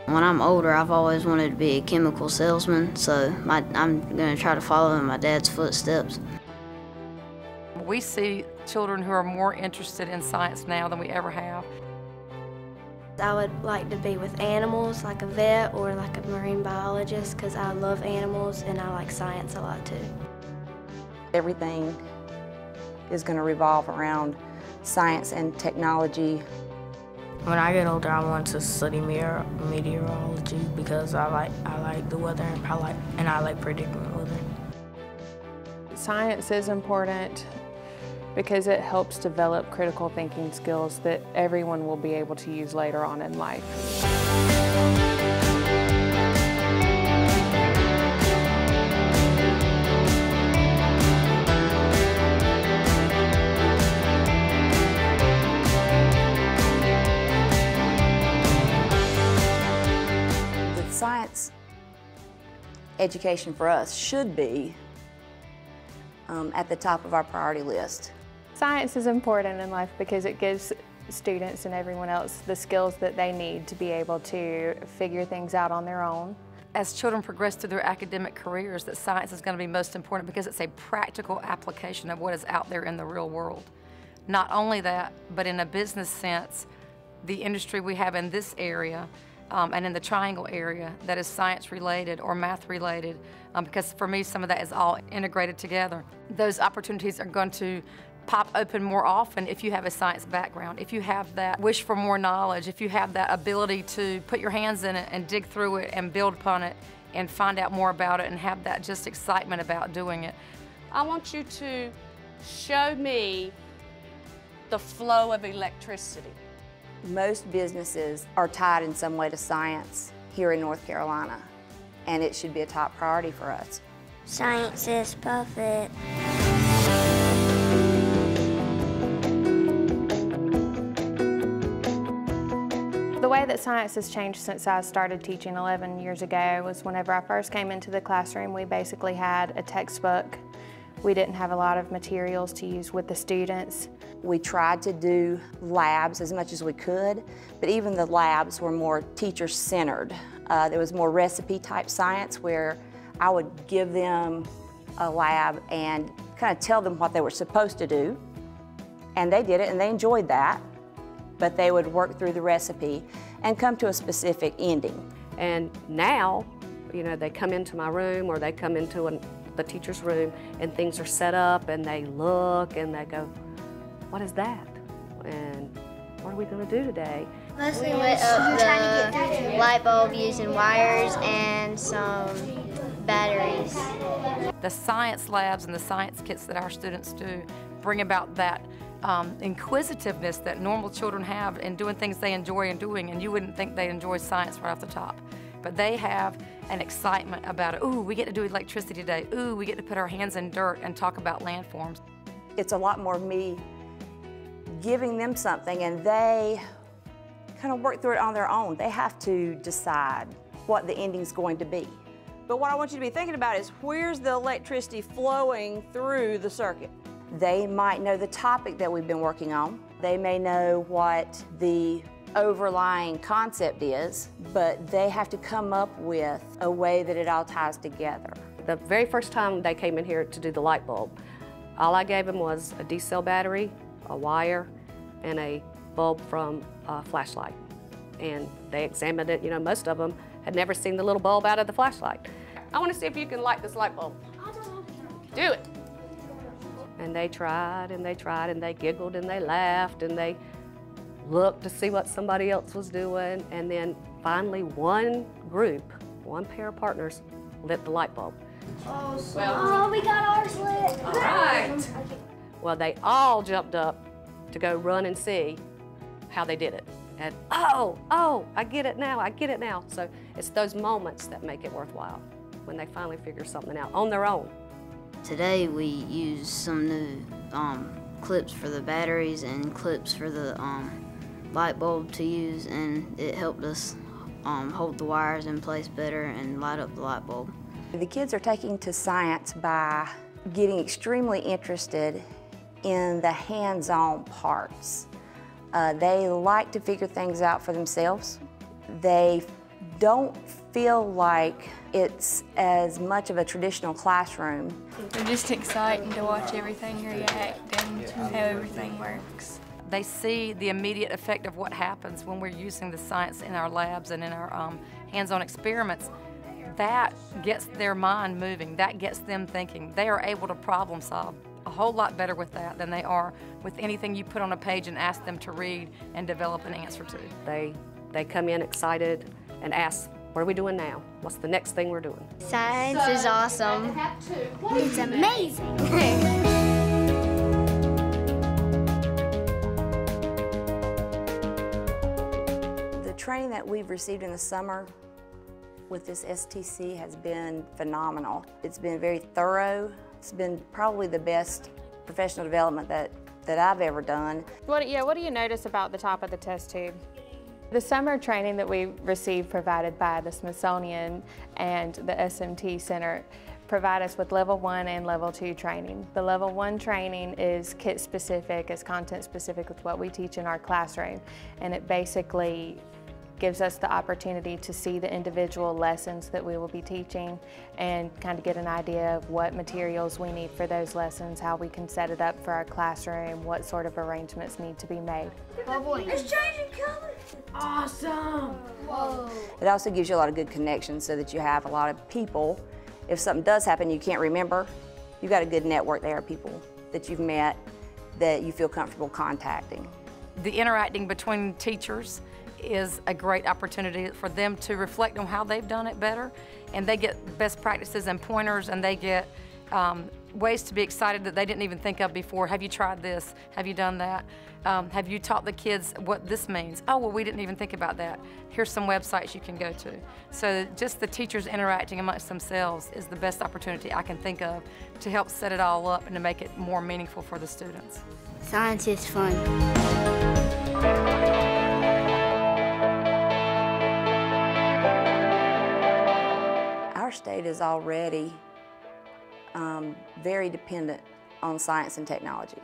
When I'm older, I've always wanted to be a chemical salesman, so I'm going to try to follow in my dad's footsteps. We see children who are more interested in science now than we ever have. I would like to be with animals, like a vet or like a marine biologist, because I love animals and I like science a lot too. Everything is going to revolve around science and technology. When I get older, I want to study meteorology because I like the weather and I like predicting weather. Science is important because it helps develop critical thinking skills that everyone will be able to use later on in life. The science education for us should be at the top of our priority list. Science is important in life because it gives students and everyone else the skills that they need to be able to figure things out on their own. As children progress through their academic careers, that science is going to be most important because it's a practical application of what is out there in the real world. Not only that, but in a business sense, the industry we have in this area and in the Triangle area that is science related or math related, because for me some of that is all integrated together. Those opportunities are going to pop open more often if you have a science background, if you have that wish for more knowledge, if you have that ability to put your hands in it and dig through it and build upon it and find out more about it and have that just excitement about doing it. I want you to show me the flow of electricity. Most businesses are tied in some way to science here in North Carolina, and it should be a top priority for us. Science is perfect. The way that science has changed since I started teaching 11 years ago was whenever I first came into the classroom, we basically had a textbook. We didn't have a lot of materials to use with the students. We tried to do labs as much as we could, but even the labs were more teacher-centered. There was more recipe-type science where I would give them a lab and kind of tell them what they were supposed to do, and they did it and they enjoyed that, but they would work through the recipe and come to a specific ending. And now, you know, they come into my room or they come into the teacher's room and things are set up and they look and they go, what is that? And what are we going to do today? Mostly lit up the light bulb using wires and some batteries. The science labs and the science kits that our students do bring about that inquisitiveness that normal children have in doing things they enjoy and doing, and you wouldn't think they enjoy science right off the top. But they have an excitement about it. Ooh, we get to do electricity today. Ooh, we get to put our hands in dirt and talk about landforms. It's a lot more me giving them something and they kind of work through it on their own. They have to decide what the ending's going to be. But what I want you to be thinking about is where's the electricity flowing through the circuit? They might know the topic that we've been working on. They may know what the overlying concept is, but they have to come up with a way that it all ties together. The very first time they came in here to do the light bulb, all I gave them was a D-cell battery, a wire, and a bulb from a flashlight. And they examined it. You know, most of them had never seen the little bulb out of the flashlight. I want to see if you can light this light bulb. Do it. And they tried and they tried and they giggled and they laughed and they looked to see what somebody else was doing. And then finally one group, one pair of partners, lit the light bulb. Oh, we got ours lit. All right. Well, they all jumped up to go run and see how they did it. And oh, I get it now, I get it now. So it's those moments that make it worthwhile, when they finally figure something out on their own. Today we used some new clips for the batteries and clips for the light bulb to use, and it helped us hold the wires in place better and light up the light bulb. The kids are taking to science by getting extremely interested in the hands-on parts. They like to figure things out for themselves. They don't feel like it's as much of a traditional classroom. They're just exciting to watch everything react and how everything works. They see the immediate effect of what happens when we're using the science in our labs and in our hands-on experiments. That gets their mind moving, that gets them thinking. They are able to problem solve a whole lot better with that than they are with anything you put on a page and ask them to read and develop an answer to. They come in excited and ask, what are we doing now? What's the next thing we're doing? Science is awesome. It's amazing. The training that we've received in the summer with this STC has been phenomenal. It's been very thorough. It's been probably the best professional development that I've ever done. What do you notice about the top of the test tube? The summer training that we received provided by the Smithsonian and the SMT Center provide us with level 1 and level 2 training. The level 1 training is kit specific, is content specific with what we teach in our classroom, and it basically gives us the opportunity to see the individual lessons that we will be teaching and kind of get an idea of what materials we need for those lessons, how we can set it up for our classroom, what sort of arrangements need to be made. Oh boy. It's changing colors. Awesome. Whoa. It also gives you a lot of good connections so that you have a lot of people. If something does happen you can't remember, you've got a good network there of people that you've met that you feel comfortable contacting. The interacting between teachers is a great opportunity for them to reflect on how they've done it better, and they get best practices and pointers, and they get ways to be excited that they didn't even think of before. Have you tried this? Have you done that? Have you taught the kids what this means? Oh, well, we didn't even think about that. Here's some websites you can go to. So just the teachers interacting amongst themselves is the best opportunity I can think of to help set it all up and to make it more meaningful for the students. Science is fun. Our state is already very dependent on science and technology.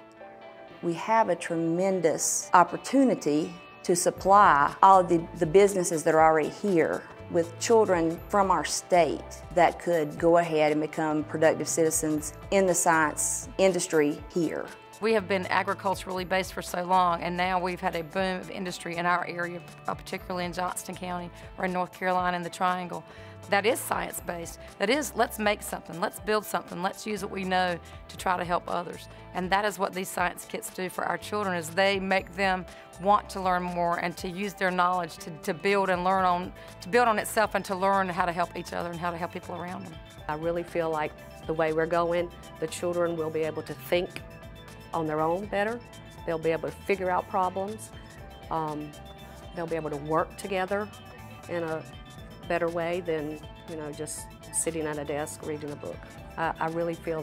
We have a tremendous opportunity to supply all of the businesses that are already here with children from our state that could go ahead and become productive citizens in the science industry here. We have been agriculturally based for so long, and now we've had a boom of industry in our area, particularly in Johnston County or in North Carolina in the Triangle. That is science-based. That is, let's make something, let's build something, let's use what we know to try to help others. And that is what these science kits do for our children, is they make them want to learn more and to use their knowledge to build and learn on, to build on itself and to learn how to help each other and how to help people around them. I really feel like the way we're going, the children will be able to think on their own better. They'll be able to figure out problems. They'll be able to work together in a better way than, just sitting at a desk reading a book. I really feel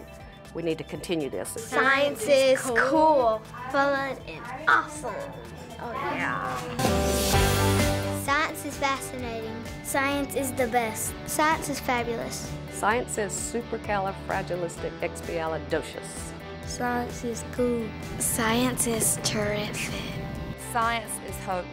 we need to continue this. Science is cool, fun, and awesome. Oh yeah. Science is fascinating. Science is the best. Science is fabulous. Science is supercalifragilisticexpialidocious. Science is cool. Science is terrific. Science is hope.